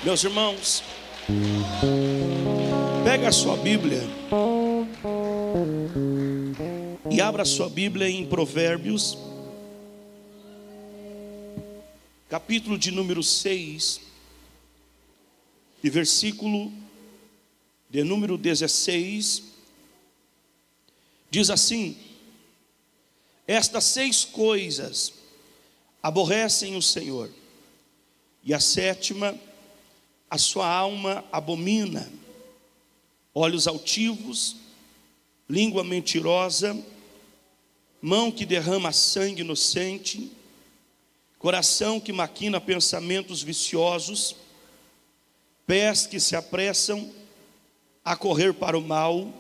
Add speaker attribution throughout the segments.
Speaker 1: Meus irmãos, pega a sua Bíblia e abra a sua Bíblia em Provérbios, capítulo de número 6, e versículo de número 16, diz assim: estas 6 coisas aborrecem o Senhor, e a 7ª a sua alma abomina: olhos altivos, língua mentirosa, mão que derrama sangue inocente, coração que maquina pensamentos viciosos, pés que se apressam a correr para o mal,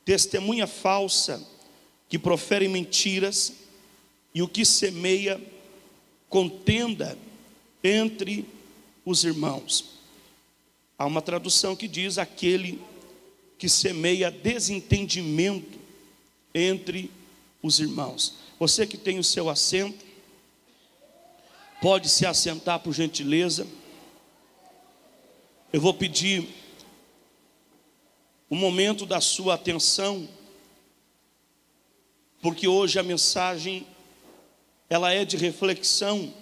Speaker 1: testemunha falsa que profere mentiras, e o que semeia contenda entre os irmãos. Há uma tradução que diz: aquele que semeia desentendimento entre os irmãos. Você que tem o seu assento, pode se assentar por gentileza. Eu vou pedir um momento da sua atenção, porque hoje a mensagem ela é de reflexão,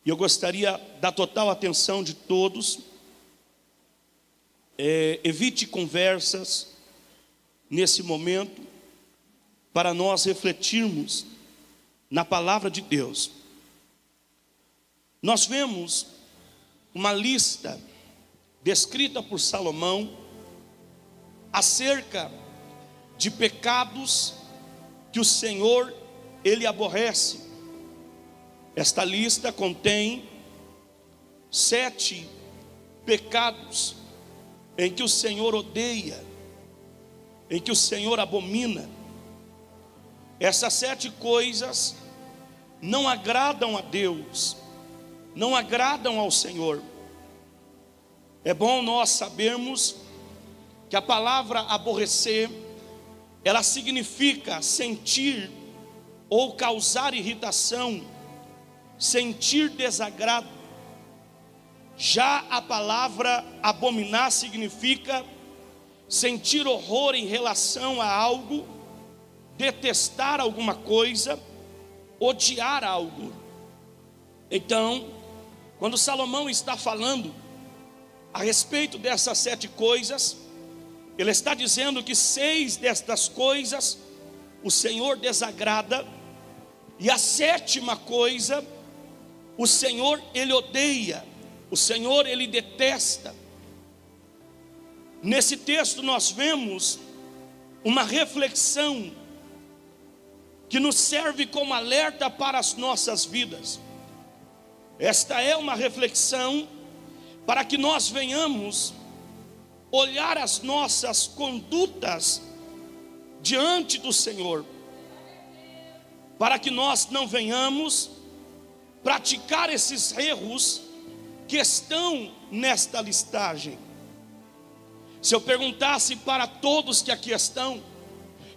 Speaker 1: e eu gostaria da total atenção de todos. Evite conversas nesse momento, para nós refletirmos na palavra de Deus. Nós vemos uma lista descrita por Salomão acerca de pecados que o Senhor ele aborrece. Esta lista contém 7 pecados em que o Senhor odeia, em que o Senhor abomina. Essas 7 coisas não agradam a Deus, não agradam ao Senhor. É bom nós sabermos que a palavra aborrecer, ela significa sentir ou causar irritação, sentir desagrado. Já a palavra abominar significa sentir horror em relação a algo, detestar alguma coisa, odiar algo. Então, quando Salomão está falando a respeito dessas 7 coisas, ele está dizendo que 6 destas coisas o Senhor desagrada, e a 7ª coisa o Senhor ele odeia, o Senhor ele detesta. Nesse texto nós vemos uma reflexão que nos serve como alerta para as nossas vidas. Esta é uma reflexão para que nós venhamos olhar as nossas condutas diante do Senhor, para que nós não venhamos praticar esses erros que estão nesta listagem. Se eu perguntasse para todos que aqui estão,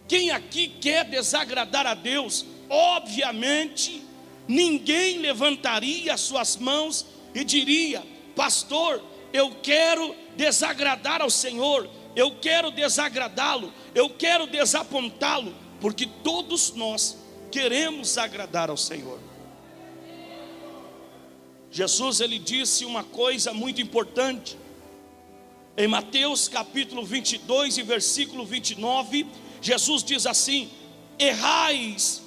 Speaker 1: quem aqui quer desagradar a Deus? Obviamente, ninguém levantaria as suas mãos e diria: pastor, eu quero desagradar ao Senhor, eu quero desagradá-lo, eu quero desapontá-lo, porque todos nós queremos agradar ao Senhor. Jesus ele disse uma coisa muito importante em Mateus capítulo 22 e versículo 29. Jesus diz assim: errais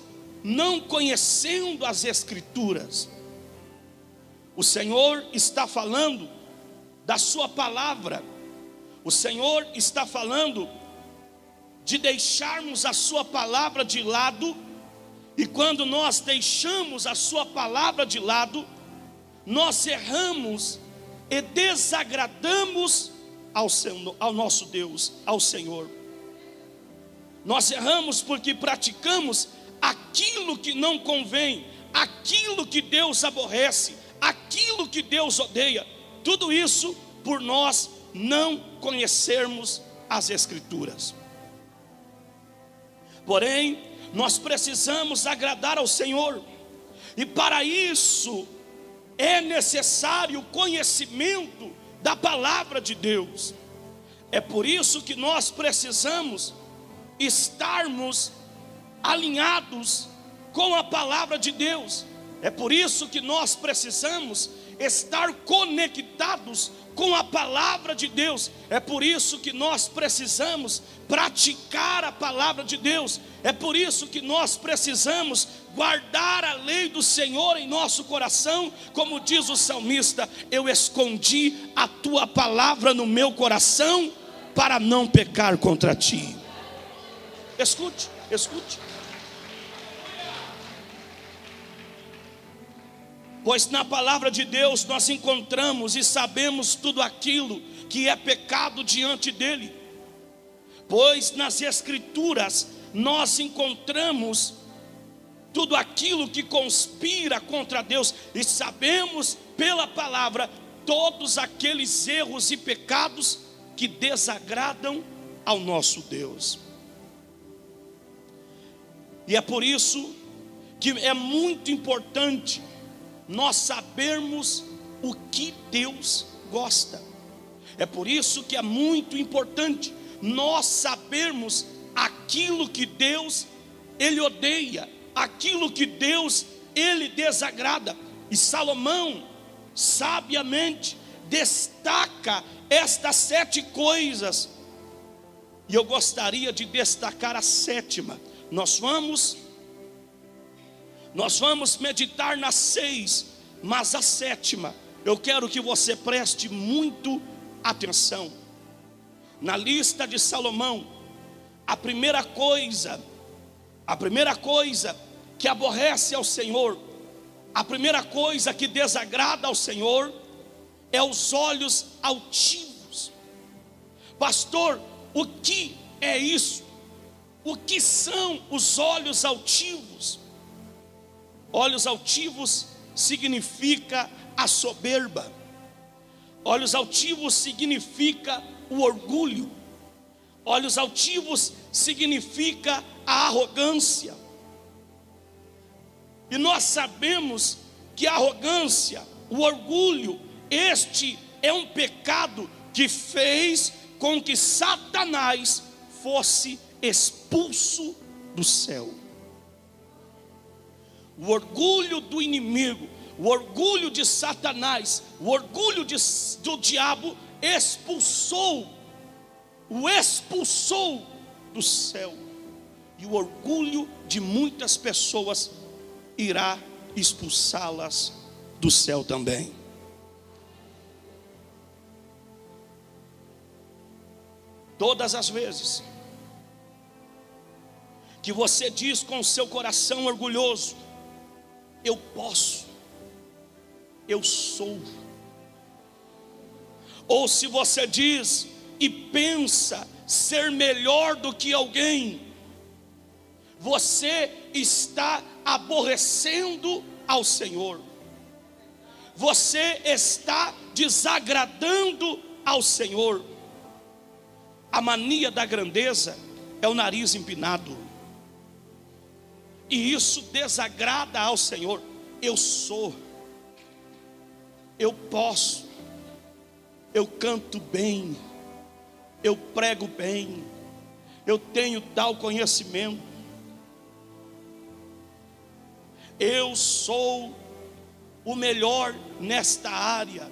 Speaker 1: não conhecendo as Escrituras. O Senhor está falando da sua palavra. O Senhor está falando de deixarmos a sua palavra de lado. E quando nós deixamos a sua palavra de lado, nós erramos e desagradamos ao nosso Deus, ao Senhor. Nós erramos porque praticamos aquilo que não convém, aquilo que Deus aborrece, aquilo que Deus odeia. Tudo isso por nós não conhecermos as Escrituras. Porém, nós precisamos agradar ao Senhor, e para isso é necessário o conhecimento da palavra de Deus. É por isso que nós precisamos estarmos alinhados com a palavra de Deus. É por isso que nós precisamos estar conectados com a palavra de Deus. É por isso que nós precisamos praticar a palavra de Deus. É por isso que nós precisamos guardar a lei do Senhor em nosso coração. Como diz o salmista: eu escondi a tua palavra no meu coração para não pecar contra ti. Escute, escute. Pois na palavra de Deus nós encontramos e sabemos tudo aquilo que é pecado diante dele. Pois nas Escrituras nós encontramos tudo aquilo que conspira contra Deus, e sabemos pela palavra todos aqueles erros e pecados que desagradam ao nosso Deus. E é por isso que é muito importante nós sabermos o que Deus gosta. É por isso que é muito importante nós sabermos aquilo que Deus Ele odeia, aquilo que Deus Ele desagrada. E Salomão sabiamente destaca estas 7 coisas, e eu gostaria de destacar a 7ª. Nós vamos meditar nas 6, mas a 7ª, eu quero que você preste muito atenção. Na lista de Salomão, a primeira coisa que aborrece ao Senhor, a primeira coisa que desagrada ao Senhor, é os olhos altivos. Pastor, o que é isso? O que são os olhos altivos? Olhos altivos significa a soberba. Olhos altivos significa o orgulho. Olhos altivos significa a arrogância. E nós sabemos que a arrogância, o orgulho, este é um pecado que fez com que Satanás fosse expulso do céu. O orgulho do inimigo, o orgulho de Satanás, o orgulho do diabo o expulsou do céu. E o orgulho de muitas pessoas irá expulsá-las do céu também. Todas as vezes que você diz com o seu coração orgulhoso: eu posso, eu sou. Ou se você diz e pensa ser melhor do que alguém, você está aborrecendo ao Senhor. Você está desagradando ao Senhor. A mania da grandeza é o nariz empinado, e isso desagrada ao Senhor. Eu sou, eu posso, eu canto bem, eu prego bem, eu tenho tal conhecimento, eu sou o melhor nesta área,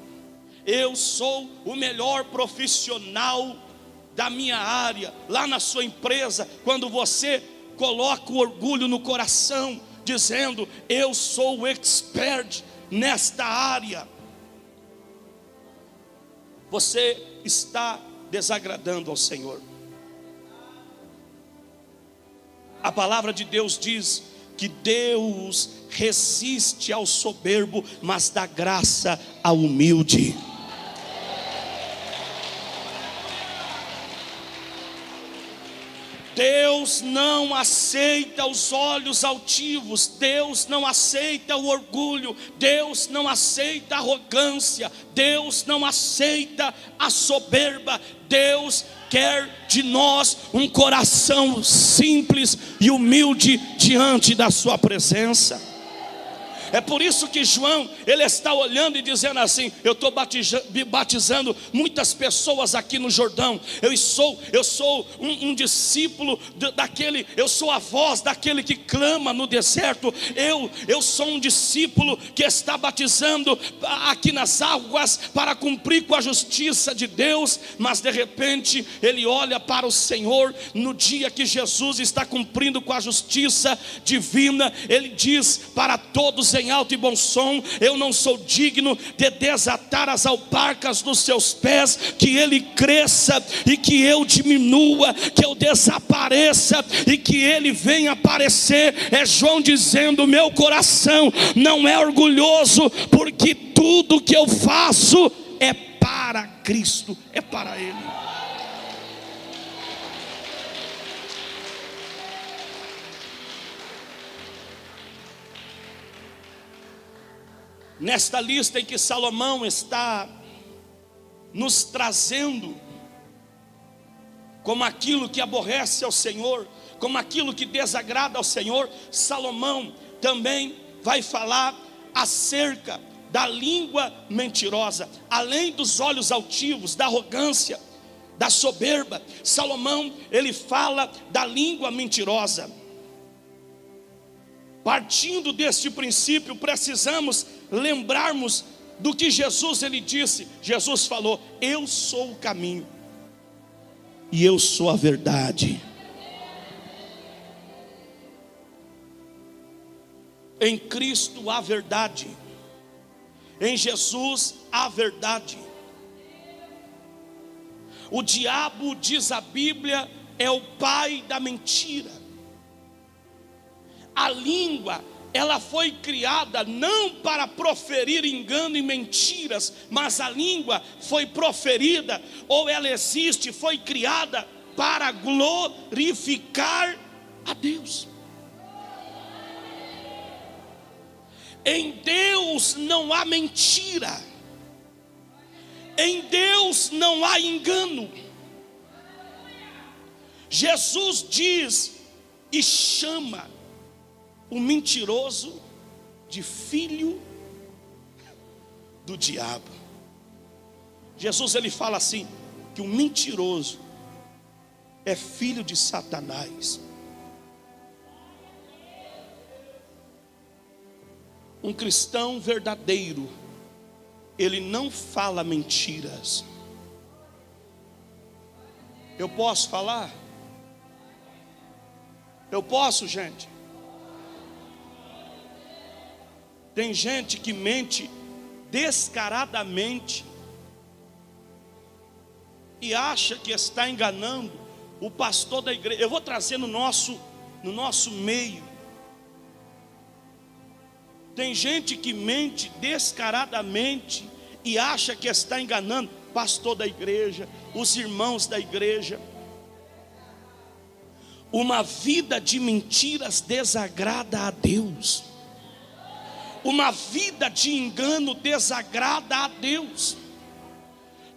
Speaker 1: eu sou o melhor profissional da minha área. Lá na sua empresa, quando você coloca o orgulho no coração, dizendo: eu sou o expert nesta área, você está desagradando ao Senhor. A palavra de Deus diz que Deus resiste ao soberbo, mas dá graça ao humilde. Deus não aceita os olhos altivos, Deus não aceita o orgulho, Deus não aceita a arrogância, Deus não aceita a soberba. Deus quer de nós um coração simples e humilde diante da sua presença. É por isso que João, ele está olhando e dizendo assim: eu estou batizando muitas pessoas aqui no Jordão. Eu sou um discípulo daquele, eu sou a voz daquele que clama no deserto. Eu sou um discípulo que está batizando aqui nas águas para cumprir com a justiça de Deus. Mas de repente ele olha para o Senhor no dia que Jesus está cumprindo com a justiça divina. Ele diz para todos em alto e bom som: eu não sou digno de desatar as alparcas dos seus pés, que ele cresça e que eu diminua, que eu desapareça e que ele venha aparecer. É João dizendo: meu coração não é orgulhoso, porque tudo que eu faço é para Cristo, é para ele. Nesta lista em que Salomão está nos trazendo como aquilo que aborrece ao Senhor, como aquilo que desagrada ao Senhor, Salomão também vai falar acerca da língua mentirosa. Além dos olhos altivos, da arrogância, da soberba, Salomão, ele fala da língua mentirosa. Partindo deste princípio, precisamos lembrarmos do que Jesus ele disse. Jesus falou: eu sou o caminho e eu sou a verdade. Em Cristo há verdade, em Jesus há verdade. O diabo, diz a Bíblia, é o pai da mentira. A língua, ela foi criada não para proferir engano e mentiras, mas a língua foi proferida, ou ela existe, foi criada para glorificar a Deus. Em Deus não há mentira, em Deus não há engano. Jesus diz e chama o mentiroso de filho do diabo. Jesus ele fala assim, que o mentiroso é filho de Satanás. Um cristão verdadeiro, ele não fala mentiras. Eu posso falar? Eu posso, gente? Tem gente que mente descaradamente e acha que está enganando o pastor da igreja. Eu vou trazer no nosso meio. Tem gente que mente descaradamente e acha que está enganando o pastor da igreja, os irmãos da igreja. Uma vida de mentiras desagrada a Deus. Uma vida de engano desagrada a Deus.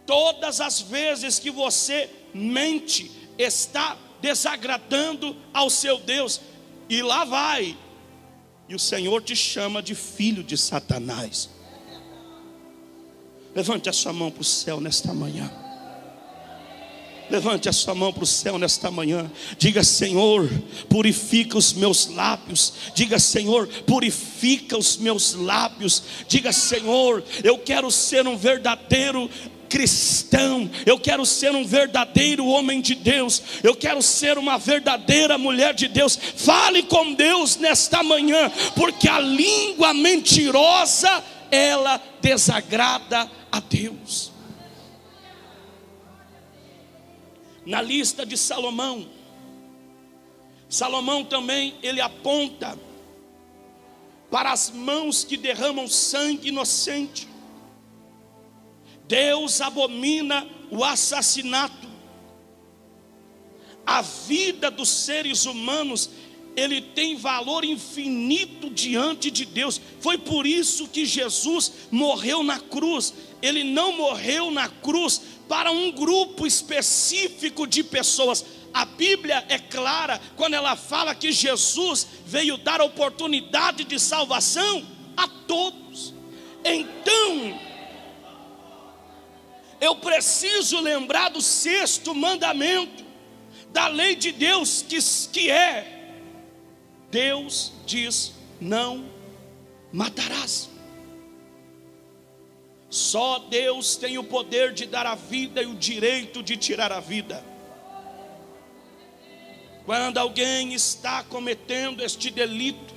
Speaker 1: Todas as vezes que você mente, está desagradando ao seu Deus. E lá vai. E o Senhor te chama de filho de Satanás. Levante a sua mão para o céu nesta manhã. Levante a sua mão para o céu nesta manhã. Diga: Senhor, purifica os meus lábios. Diga: Senhor, purifica os meus lábios. Diga: Senhor, eu quero ser um verdadeiro cristão. Eu quero ser um verdadeiro homem de Deus. Eu quero ser uma verdadeira mulher de Deus. Fale com Deus nesta manhã, porque a língua mentirosa, ela desagrada a Deus. Na lista de Salomão, Salomão também ele aponta para as mãos que derramam sangue inocente. Deus abomina o assassinato. A vida dos seres humanos, ele tem valor infinito diante de Deus. Foi por isso que Jesus morreu na cruz. Ele não morreu na cruz para um grupo específico de pessoas. A Bíblia é clara quando ela fala que Jesus veio dar oportunidade de salvação a todos. Então, eu preciso lembrar do 6º mandamento da lei de Deus, que é: Deus diz: não matarás. Só Deus tem o poder de dar a vida e o direito de tirar a vida. Quando alguém está cometendo este delito,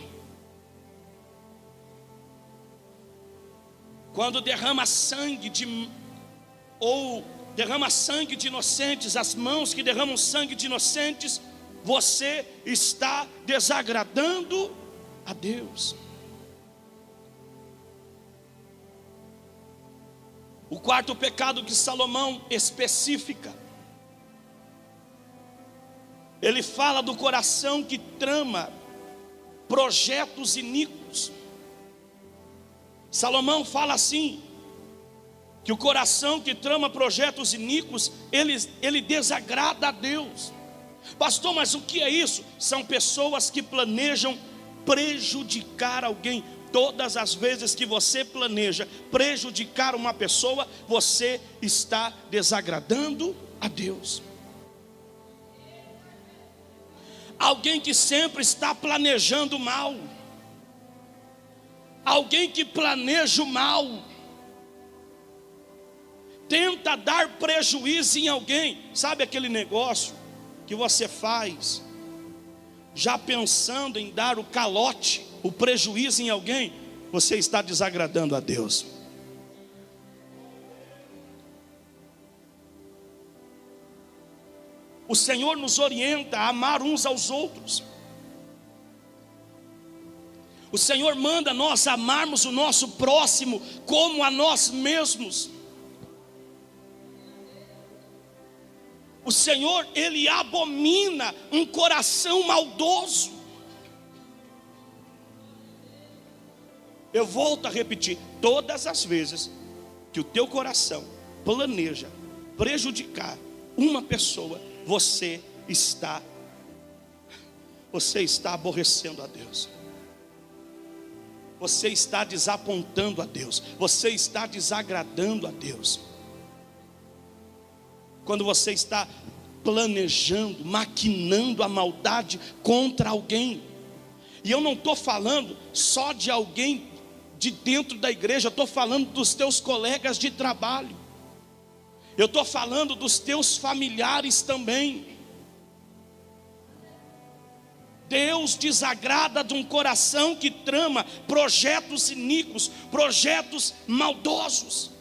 Speaker 1: quando derrama sangue derrama sangue de inocentes, as mãos que derramam sangue de inocentes, você está desagradando a Deus. O 4º pecado que Salomão especifica, ele fala do coração que trama projetos iníquos. Salomão fala assim, que o coração que trama projetos iníquos, ele desagrada a Deus. Pastor, mas o que é isso? São pessoas que planejam prejudicar alguém. Todas as vezes que você planeja prejudicar uma pessoa, você está desagradando a Deus. Alguém que sempre está planejando mal, alguém que planeja o mal, tenta dar prejuízo em alguém. Sabe aquele negócio que você faz já pensando em dar o calote, o prejuízo em alguém? Você está desagradando a Deus. O Senhor nos orienta a amar uns aos outros. O Senhor manda nós amarmos o nosso próximo como a nós mesmos. O Senhor, Ele abomina um coração maldoso. Eu volto a repetir, todas as vezes que o teu coração planeja prejudicar uma pessoa, você está aborrecendo a Deus. Você está desapontando a Deus. Você está desagradando a Deus. Quando você está planejando, maquinando a maldade contra alguém. E eu não estou falando só de alguém de dentro da igreja, eu estou falando dos teus colegas de trabalho. Eu estou falando dos teus familiares também. Deus desagrada de um coração que trama projetos iníquos, projetos maldosos.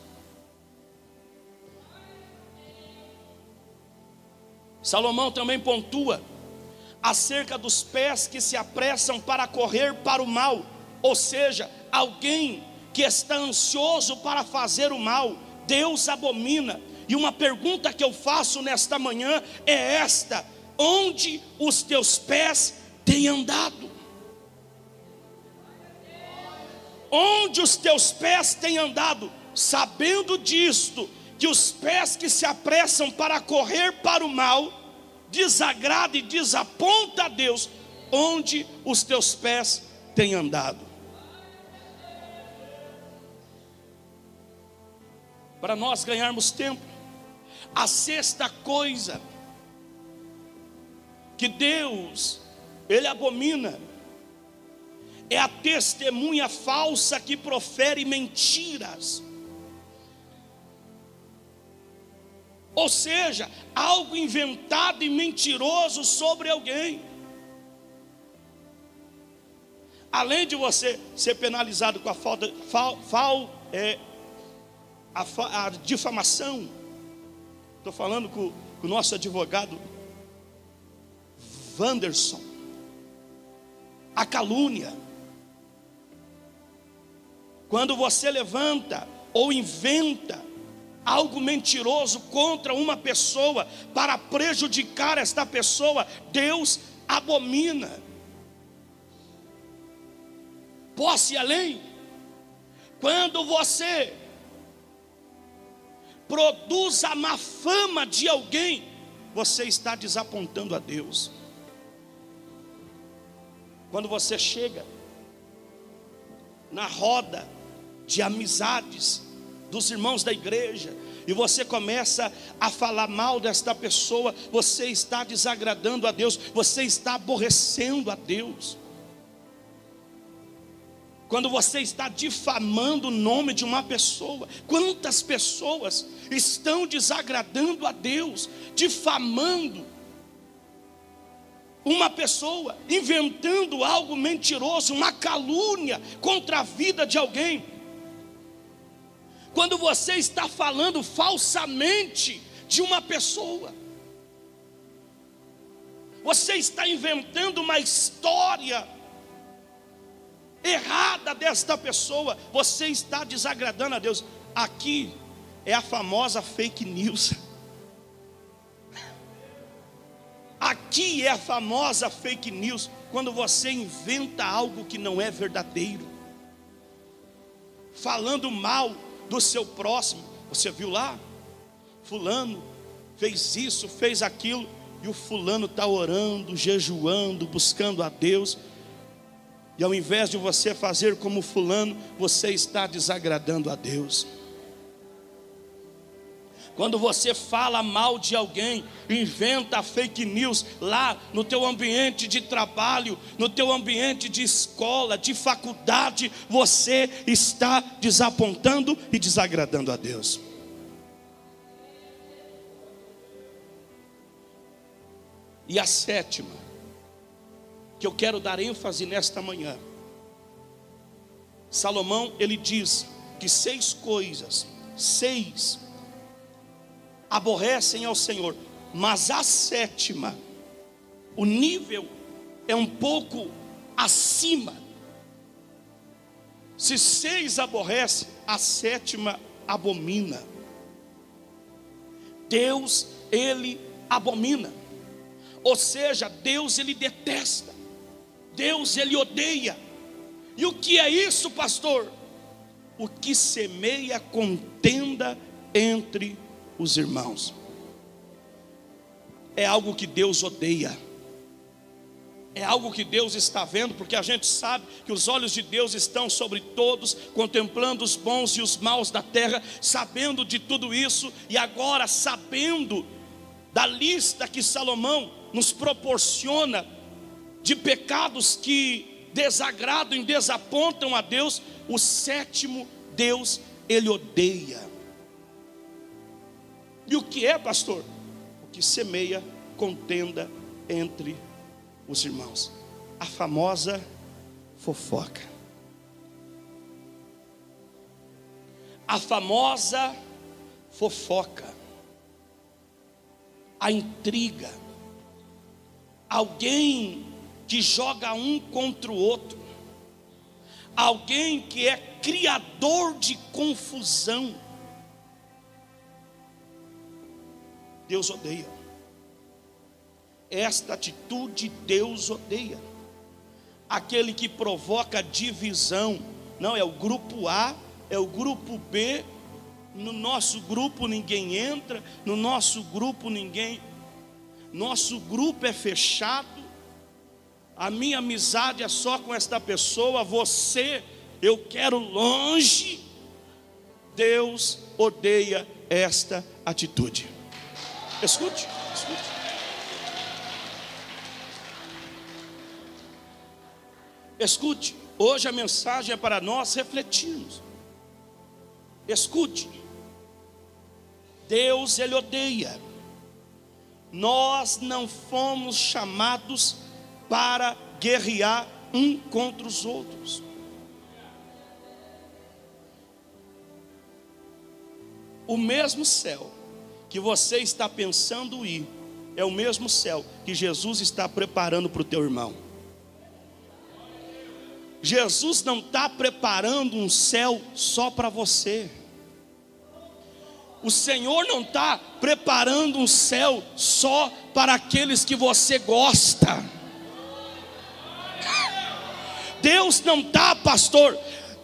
Speaker 1: Salomão também pontua acerca dos pés que se apressam para correr para o mal, ou seja, alguém que está ansioso para fazer o mal, Deus abomina. E uma pergunta que eu faço nesta manhã é esta: onde os teus pés têm andado? Onde os teus pés têm andado? Sabendo disto, que os pés que se apressam para correr para o mal desagrada e desaponta a Deus. Onde os teus pés têm andado? Para nós ganharmos tempo, a 6ª coisa que Deus, Ele abomina, é a testemunha falsa que profere mentiras. Ou seja, algo inventado e mentiroso sobre alguém. Além de você ser penalizado com a difamação, estou falando com o nosso advogado Wanderson, a calúnia. Quando você levanta ou inventa algo mentiroso contra uma pessoa para prejudicar esta pessoa, Deus abomina. Posso ir além? Quando você produz a má fama de alguém, você está desapontando a Deus. Quando você chega na roda de amizades dos irmãos da igreja, e você começa a falar mal desta pessoa, você está desagradando a Deus, você está aborrecendo a Deus. Quando você está difamando o nome de uma pessoa, quantas pessoas estão desagradando a Deus, difamando uma pessoa, inventando algo mentiroso, uma calúnia contra a vida de alguém. Quando você está falando falsamente de uma pessoa, você está inventando uma história errada desta pessoa, você está desagradando a Deus. Aqui é a famosa fake news. Aqui é a famosa fake news, quando você inventa algo que não é verdadeiro, falando mal do seu próximo. Você viu lá? Fulano fez isso, fez aquilo, e o fulano está orando, jejuando, buscando a Deus, e ao invés de você fazer como fulano, você está desagradando a Deus. Quando você fala mal de alguém, inventa fake news lá no teu ambiente de trabalho, no teu ambiente de escola, de faculdade, você está desapontando e desagradando a Deus. E a sétima, que eu quero dar ênfase nesta manhã, Salomão, ele diz que 6 coisas, 6 aborrecem ao Senhor, mas a sétima, o nível é um pouco acima. Se 6 aborrece, a sétima abomina. Deus, ele abomina, ou seja, Deus ele detesta, Deus ele odeia. E o que é isso, pastor? O que semeia contenda entre os irmãos. É algo que Deus odeia. É algo que Deus está vendo, porque a gente sabe que os olhos de Deus estão sobre todos, contemplando os bons e os maus da terra, sabendo de tudo isso, e agora sabendo da lista que Salomão nos proporciona de pecados que desagradam e desapontam a Deus, o sétimo, Deus, ele odeia. E o que é, pastor? O que semeia contenda entre os irmãos. A famosa fofoca. A famosa fofoca. A intriga. Alguém que joga um contra o outro. Alguém que é criador de confusão. Deus odeia. Esta atitude Deus odeia. Aquele que provoca divisão. Não, é o grupo A, é o grupo B. No nosso grupo ninguém entra. No nosso grupo ninguém. Nosso grupo é fechado. A minha amizade é só com esta pessoa. Você, eu quero longe. Deus odeia esta atitude. Escute, escute. Escute, hoje a mensagem é para nós refletirmos. Escute. Deus, ele odeia. Nós não fomos chamados para guerrear um contra os outros. O mesmo céu que você está pensando ir, é o mesmo céu que Jesus está preparando para o teu irmão. Jesus não está preparando um céu só para você. O Senhor não está preparando um céu só para aqueles que você gosta. Deus não está, pastor,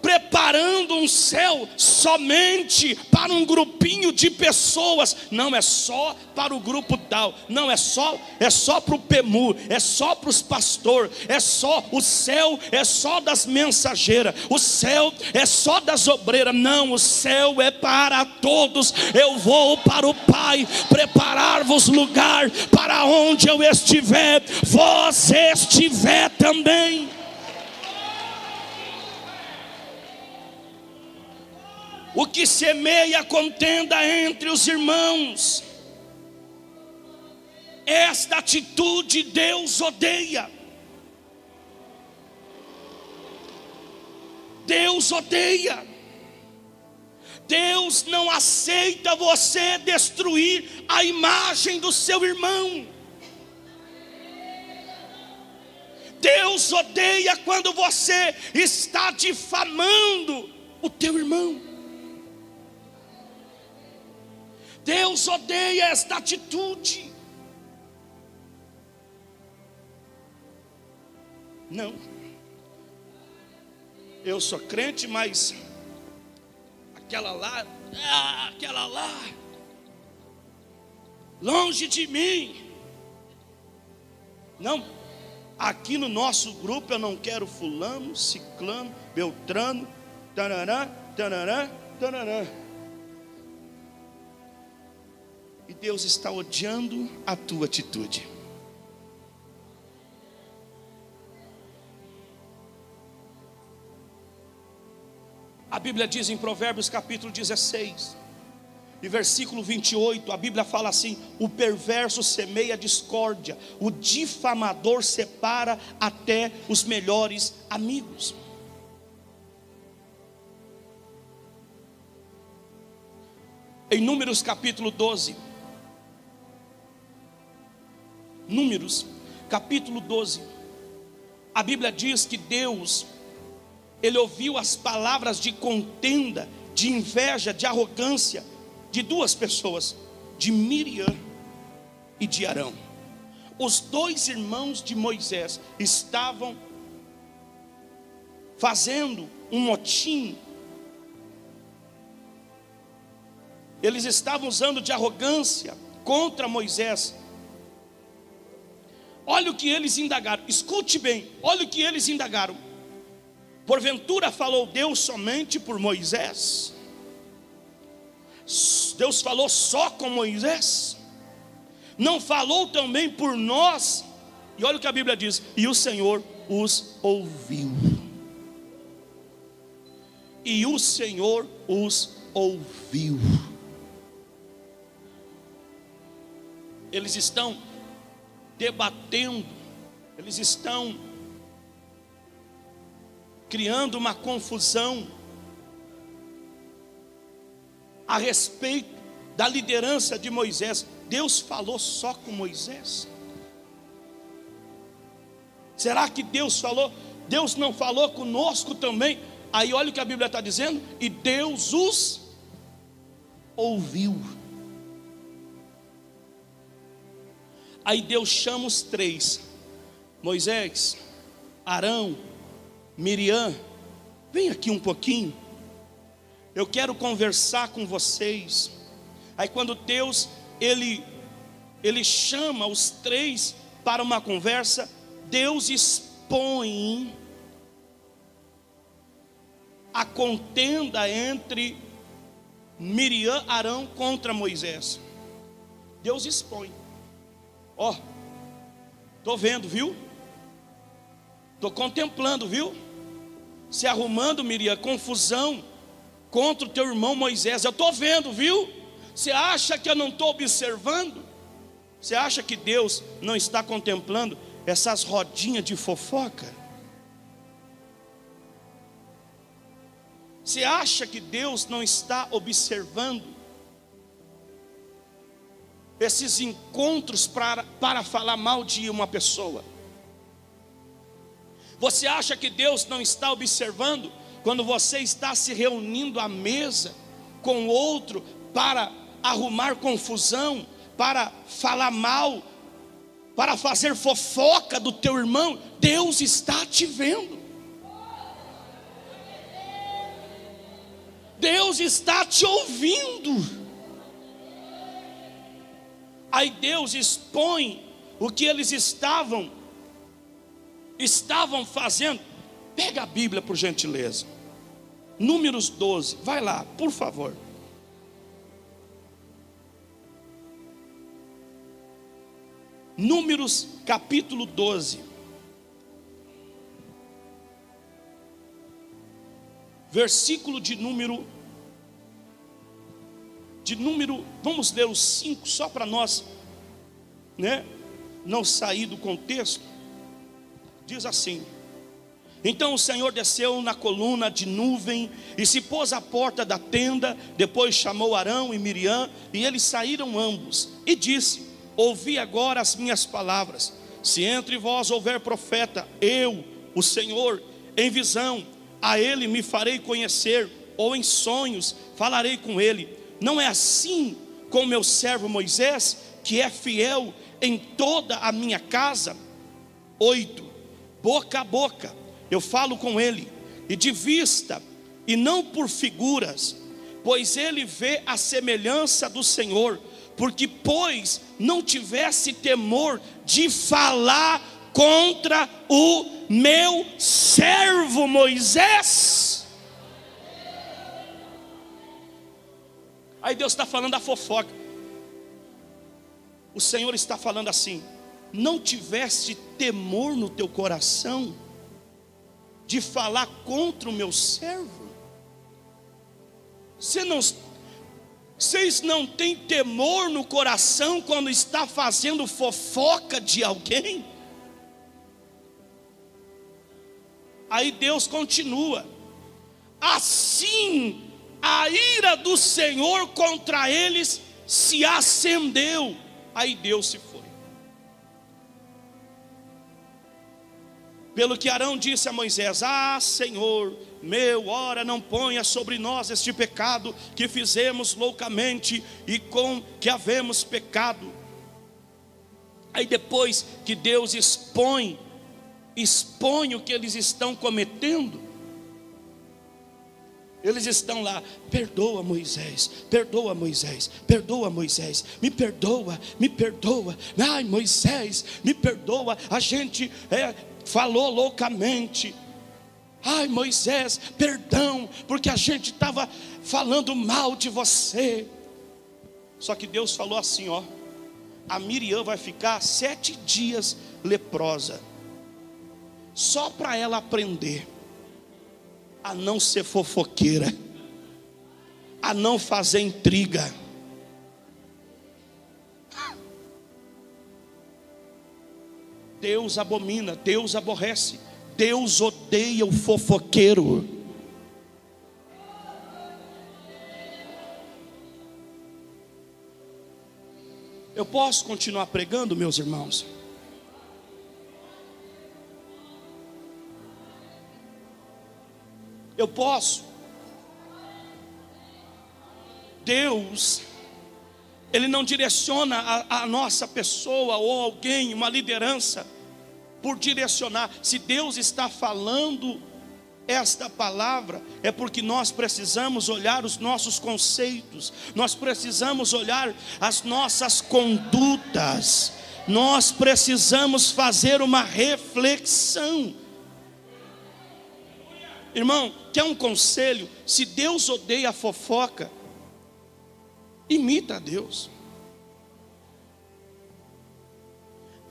Speaker 1: preparando um céu somente para um grupinho de pessoas. Não é só para o grupo tal. Não é só para o PEMU, é só para os pastores, o céu é só das mensageiras, o céu é só das obreiras. Não, o céu é para todos. Eu vou para o Pai preparar-vos lugar, para onde eu estiver, você estiver também. O que semeia contenda entre os irmãos, esta atitude Deus odeia. Deus odeia. Deus não aceita você destruir a imagem do seu irmão. Deus odeia quando você está difamando o teu irmão. Deus odeia esta atitude. Não, eu sou crente, mas aquela lá, longe de mim. Não, aqui no nosso grupo eu não quero fulano, ciclano, beltrano, tarará, tarará, tarará. E Deus está odiando a tua atitude. A Bíblia diz em Provérbios capítulo 16 e versículo 28, a Bíblia fala assim: o perverso semeia discórdia, o difamador separa até os melhores amigos. Em Números capítulo 12, Números capítulo 12, a Bíblia diz que Deus, Ele ouviu as palavras de contenda, de inveja, de arrogância de duas pessoas, de Miriam e de Arão. Os dois irmãos de Moisés estavam fazendo um motim. Eles estavam usando de arrogância contra Moisés. Olha o que eles indagaram, escute bem, olha o que eles indagaram. Porventura falou Deus somente por Moisés? Deus falou só com Moisés? Não falou também por nós? E olha o que a Bíblia diz: e o Senhor os ouviu. E o Senhor os ouviu. Eles estão debatendo, eles estão criando uma confusão a respeito da liderança de Moisés. Deus falou só com Moisés? Será que Deus falou? Deus não falou conosco também? Aí olha o que a Bíblia está dizendo: e Deus os ouviu. Aí Deus chama os três: Moisés, Arão, Miriam, vem aqui um pouquinho, eu quero conversar com vocês. Aí quando Deus, ele chama os três para uma conversa, Deus expõe a contenda entre Miriam, Arão contra Moisés. Deus expõe. Ó, estou vendo, viu? Estou contemplando, viu? Se arrumando, Miriam, confusão contra o teu irmão Moisés. Eu estou vendo, viu? Você acha que eu não estou observando? Você acha que Deus não está contemplando essas rodinhas de fofoca? Você acha que Deus não está observando esses encontros para falar mal de uma pessoa? Você acha que Deus não está observando quando você está se reunindo à mesa com outro para arrumar confusão, para falar mal, para fazer fofoca do teu irmão? Deus está te vendo. Deus está te ouvindo. Aí Deus expõe o que eles estavam fazendo. Pega a Bíblia por gentileza. Números 12, vai lá, por favor. Números capítulo 12. Versículo de número, vamos ler os 5, só para nós, não sair do contexto. Diz assim: então o Senhor desceu na coluna de nuvem e se pôs à porta da tenda. Depois chamou Arão e Miriam, e eles saíram ambos, e disse: ouvi agora as minhas palavras. Se entre vós houver profeta, eu, o Senhor, em visão, a ele me farei conhecer, ou em sonhos falarei com ele. Não é assim com meu servo Moisés, que é fiel em toda a minha casa? 8. Boca a boca eu falo com ele, e de vista, e não por figuras, pois ele vê a semelhança do Senhor. Porque pois não tivesse temor de falar contra o meu servo Moisés. Aí Deus está falando da fofoca. O Senhor está falando assim: não tivesse temor no teu coração de falar contra o meu servo? Vocês não têm temor no coração quando está fazendo fofoca de alguém? Aí Deus continua: assim a ira do Senhor contra eles se acendeu. Aí Deus se foi. Pelo que Arão disse a Moisés: ah, Senhor meu, ora não ponha sobre nós este pecado que fizemos loucamente e com que havemos pecado. Aí depois que Deus expõe o que eles estão cometendo, eles estão lá: perdoa Moisés, perdoa Moisés, perdoa Moisés, me perdoa, ai Moisés, me perdoa, a gente falou loucamente. Ai Moisés, perdão, porque a gente estava falando mal de você. Só que Deus falou assim: ó, a Miriam vai ficar 7 dias leprosa, só para ela aprender a não ser fofoqueira, a não fazer intriga. Deus abomina, Deus aborrece, Deus odeia o fofoqueiro. Eu posso continuar pregando, meus irmãos? Eu posso. Deus, Ele não direciona a nossa pessoa ou alguém, uma liderança, por direcionar. Se Deus está falando esta palavra, é porque nós precisamos olhar os nossos conceitos, nós precisamos olhar as nossas condutas, nós precisamos fazer uma reflexão. Irmão, quer um conselho? Se Deus odeia a fofoca, imita a Deus.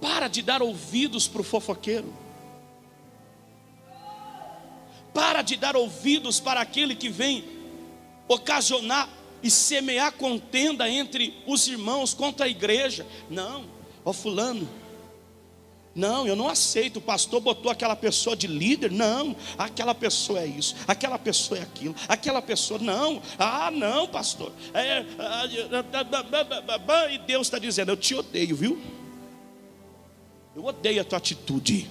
Speaker 1: Para de dar ouvidos para o fofoqueiro. Para de dar ouvidos para aquele que vem ocasionar e semear contenda entre os irmãos contra a igreja. Não, ó fulano, não, eu não aceito, o pastor botou aquela pessoa de líder. Não, aquela pessoa é isso, aquela pessoa é aquilo, aquela pessoa, não, não pastor, e Deus está dizendo: eu te odeio, viu? Eu odeio a tua atitude.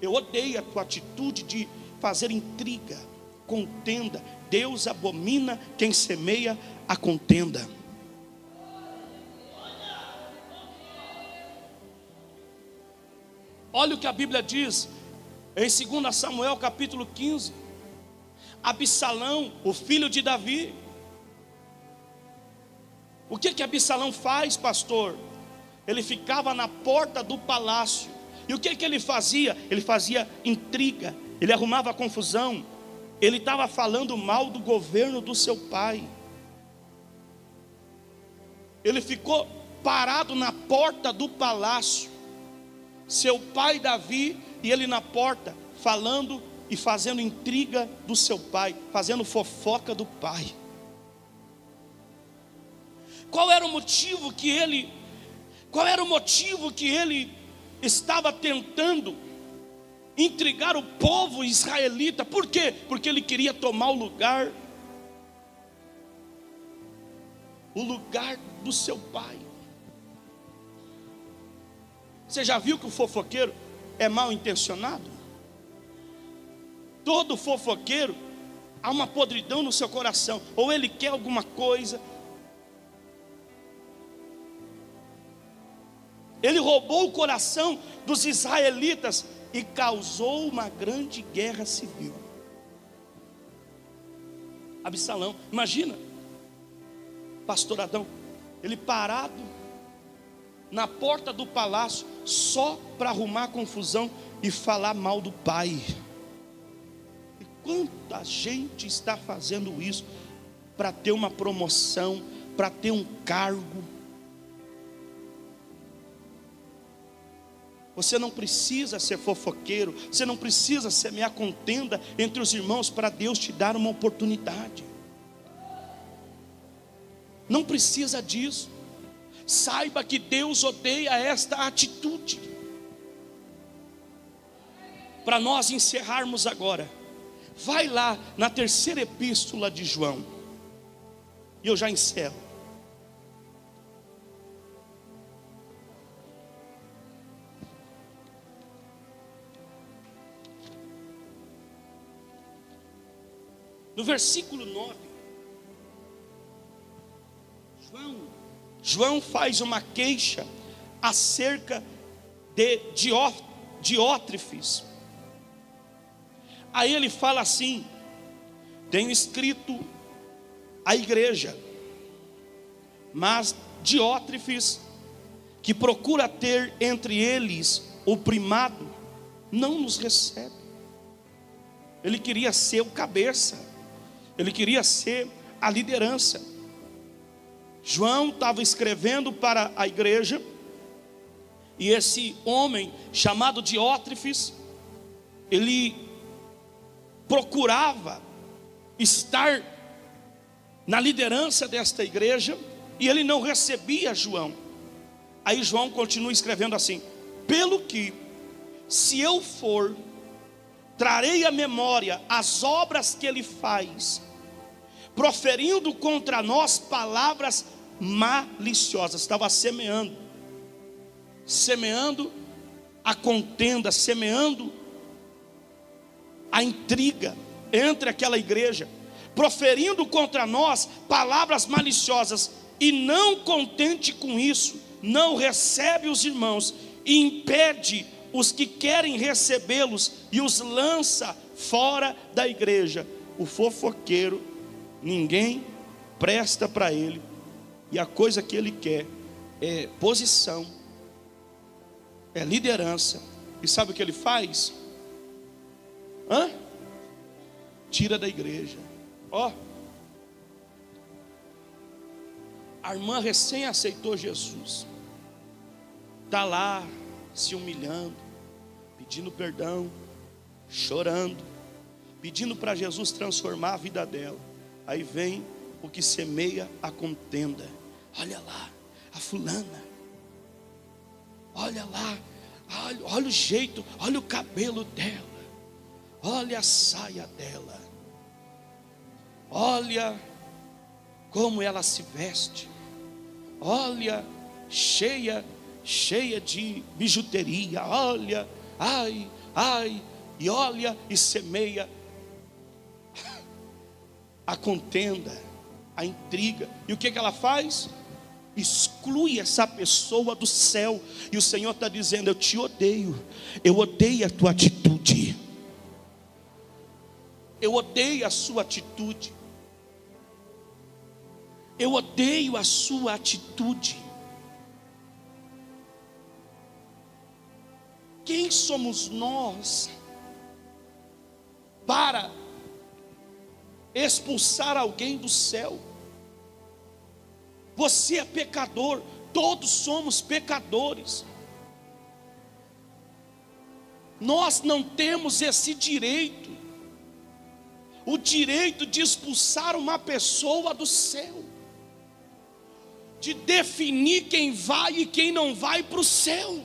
Speaker 1: Eu odeio a tua atitude de fazer intriga, contenda. Deus abomina quem semeia a contenda. Olha o que a Bíblia diz em 2 Samuel capítulo 15. Absalão, o filho de Davi. O que Absalão faz, pastor? Ele ficava na porta do palácio. E o que ele fazia? Ele fazia intriga, ele arrumava confusão. Ele estava falando mal do governo do seu pai. Ele ficou parado na porta do palácio, seu pai Davi, e ele na porta, falando e fazendo intriga do seu pai, fazendo fofoca do pai. Qual era o motivo que ele estava tentando intrigar o povo israelita? Por quê? Porque ele queria tomar o lugar do seu pai. Você já viu que o fofoqueiro é mal intencionado? Todo fofoqueiro, há uma podridão no seu coração, ou ele quer alguma coisa. Ele roubou o coração dos israelitas e causou uma grande guerra civil. Absalão, imagina, pastor Adão, ele parado na porta do palácio só para arrumar confusão e falar mal do pai. E quanta gente está fazendo isso para ter uma promoção, para ter um cargo. Você não precisa ser fofoqueiro, você não precisa semear contenda entre os irmãos para Deus te dar uma oportunidade. Não precisa disso. Saiba que Deus odeia esta atitude. Para nós encerrarmos agora, vai lá na terceira epístola de João, e eu já encerro. No versículo 9, João faz uma queixa acerca de Diótrefes. Aí ele fala assim: tenho escrito à igreja, mas Diótrefes, que procura ter entre eles o primado, não nos recebe. Ele queria ser o cabeça, ele queria ser a liderança. João estava escrevendo para a igreja, e esse homem chamado Diótrefes, ele procurava estar na liderança desta igreja, e ele não recebia João. Aí João continua escrevendo assim: pelo que, se eu for, trarei à memória as obras que ele faz, proferindo contra nós palavras maliciosas. Estava semeando a contenda, semeando a intriga entre aquela igreja, proferindo contra nós palavras maliciosas, e não contente com isso, não recebe os irmãos, e impede os que querem recebê-los, e os lança fora da igreja. O fofoqueiro, ninguém presta para ele, e a coisa que ele quer é posição, é liderança. E sabe o que ele faz? Tira da igreja. A irmã recém aceitou Jesus, está lá se humilhando, pedindo perdão, chorando, pedindo para Jesus transformar a vida dela. Aí vem o que semeia a contenda. Olha lá, a fulana, olha lá, olha o jeito, olha o cabelo dela, olha a saia dela, olha como ela se veste, olha, cheia de bijuteria, olha, e olha, e semeia a contenda, a intriga. E o que ela faz? Exclui essa pessoa do céu. E o Senhor está dizendo: eu te odeio, eu odeio a tua atitude. Eu odeio a sua atitude. Eu odeio a sua atitude. Quem somos nós para expulsar alguém do céu? Você é pecador, todos somos pecadores. Nós não temos esse direito, o direito de expulsar uma pessoa do céu, de definir quem vai e quem não vai para o céu.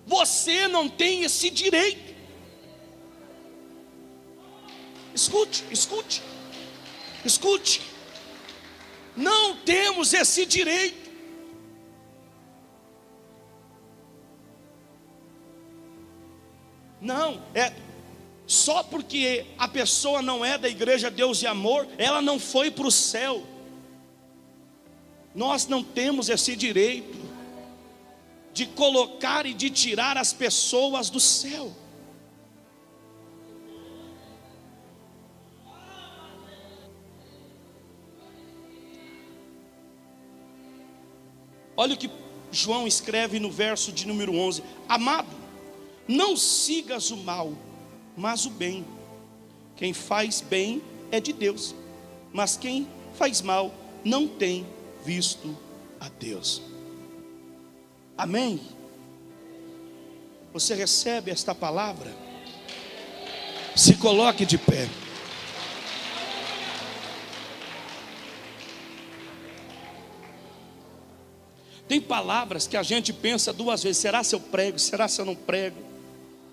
Speaker 1: Você não tem esse direito. Escute, escute, escute. Não temos esse direito. Não, só porque a pessoa não é da igreja Deus e Amor, ela não foi para o céu. Nós não temos esse direito de colocar e de tirar as pessoas do céu. Olha o que João escreve no verso de número 11: amado, não sigas o mal, mas o bem. Quem faz bem é de Deus, mas quem faz mal não tem visto a Deus. Amém? Você recebe esta palavra? Se coloque de pé. Tem palavras que a gente pensa duas vezes: será se eu prego? Será se eu não prego?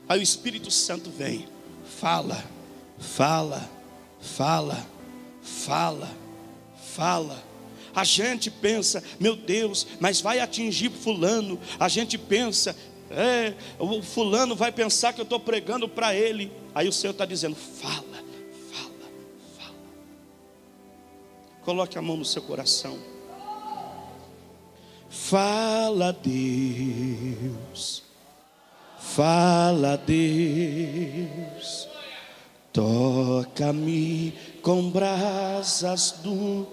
Speaker 1: Aí o Espírito Santo vem, fala, fala, fala, fala, fala. A gente pensa, meu Deus, mas vai atingir fulano. A gente pensa, o fulano vai pensar que eu estou pregando para ele. Aí o Senhor está dizendo, fala, fala, fala. Coloque a mão no seu coração. Fala, Deus, fala, Deus, toca-me com brasas do...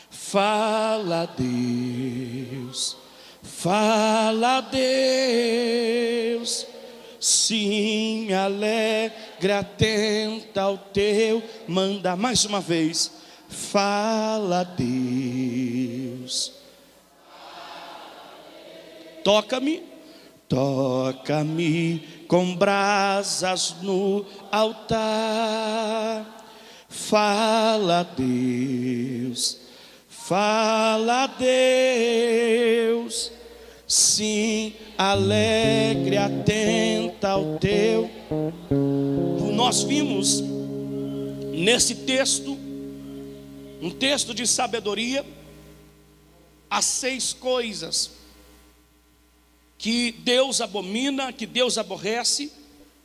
Speaker 1: Fala, Deus, fala, Deus, sim, alegre, atenta ao teu mandar. Mais uma vez, fala, Deus, toca-me, toca-me com brasas no altar. Fala, Deus, fala, Deus, sim, alegre, atenta ao teu. Nós vimos nesse texto, um texto de sabedoria, as 6 coisas que Deus abomina, que Deus aborrece,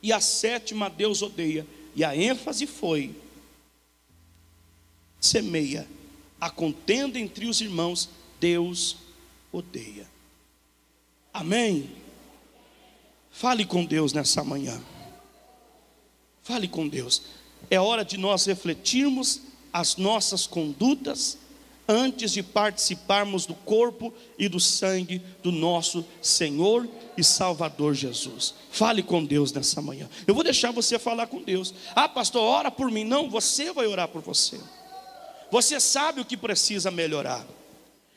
Speaker 1: e a 7ª Deus odeia. E a ênfase foi: semeia a contenda entre os irmãos, Deus odeia. Amém? Fale com Deus nessa manhã. Fale com Deus. É hora de nós refletirmos as nossas condutas antes de participarmos do corpo e do sangue do nosso Senhor e Salvador Jesus. Fale com Deus nessa manhã. Eu vou deixar você falar com Deus. Ah, pastor, ora por mim. Não, você vai orar por você. Você sabe o que precisa melhorar.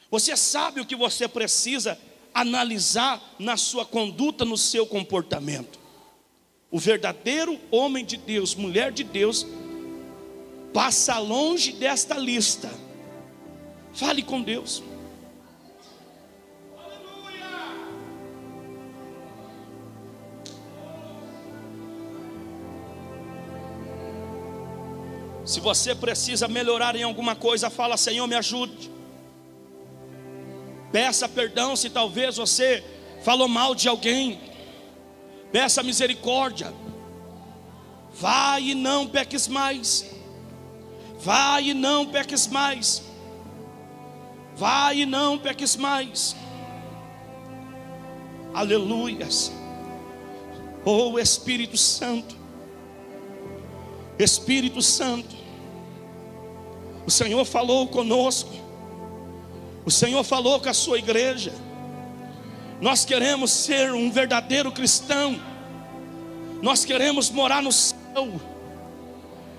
Speaker 1: Você sabe o que você precisa analisar na sua conduta, no seu comportamento. O verdadeiro homem de Deus, mulher de Deus, passa longe desta lista. Fale com Deus. Se você precisa melhorar em alguma coisa, fala: Senhor, me ajude. Peça perdão se talvez você falou mal de alguém. Peça misericórdia. Vai e não peques mais. Vai e não peques mais. Vai e não peques mais. Aleluias. Oh Espírito Santo, Espírito Santo, o Senhor falou conosco, o Senhor falou com a sua igreja. Nós queremos ser um verdadeiro cristão, nós queremos morar no céu,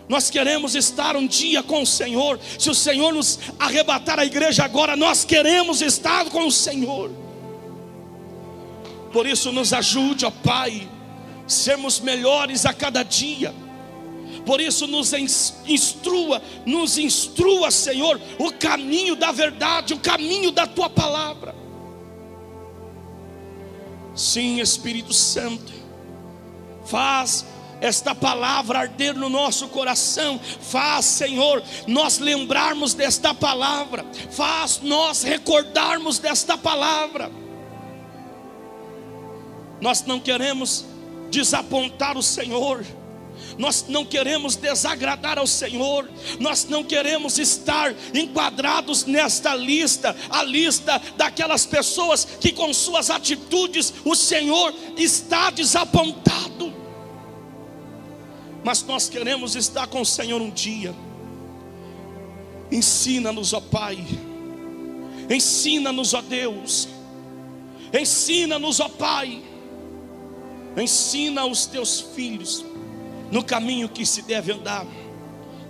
Speaker 1: nós queremos estar um dia com o Senhor. Se o Senhor nos arrebatar a igreja agora, nós queremos estar com o Senhor. Por isso nos ajude, ó Pai, sermos melhores a cada dia. Por isso nos instrua, Senhor, o caminho da verdade, o caminho da Tua palavra. Sim, Espírito Santo, faz esta palavra arder no nosso coração. Faz, Senhor, nós lembrarmos desta palavra. Faz nós recordarmos desta palavra. Nós não queremos desapontar o Senhor, nós não queremos desagradar ao Senhor, nós não queremos estar enquadrados nesta lista, a lista daquelas pessoas que com suas atitudes o Senhor está desapontado. Mas nós queremos estar com o Senhor um dia. Ensina-nos, ó Pai, ensina-nos, ó Deus, ensina-nos, ó Pai, ensina os teus filhos no caminho que se deve andar,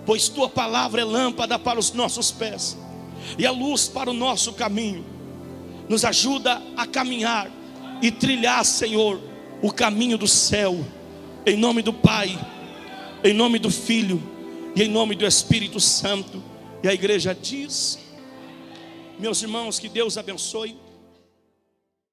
Speaker 1: pois tua palavra é lâmpada para os nossos pés e a luz para o nosso caminho. Nos ajuda a caminhar e trilhar, Senhor, o caminho do céu, em nome do Pai, em nome do Filho e em nome do Espírito Santo. E a igreja diz: meus irmãos, que Deus abençoe.